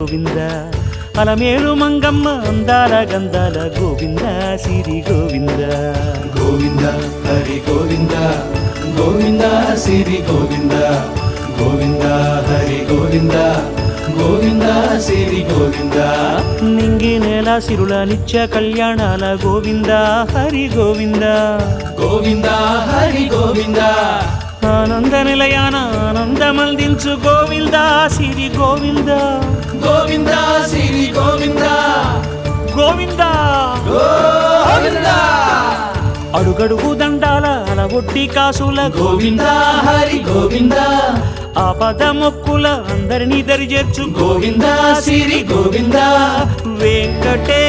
గోవింద అలమేలు మంగమ్మ అందాల గంధాల గోవింద సిరి గోవింద గోవింద హరి గోవింద గోవింద సిరి గోవింద గోవింద హరి గోవింద గోవింద సిరి గోవింద నింగి నేల సిరుల నిత్య కళ్యాణాల గోవింద హరి గోవింద గోవింద హరి గోవింద ఆనంద నిలయాన ఆనందమందించు గోవింద సిరి గోవింద గోవింద సిరి గోవింద గోవింద గోవింద అడుగడుగు దండాల అలవొట్టి కాసుల గోవింద హరి గోవింద ఆపద మొక్కుల అందరినీ దరి చేర్చు గోవింద సిరి గోవింద వెంకటే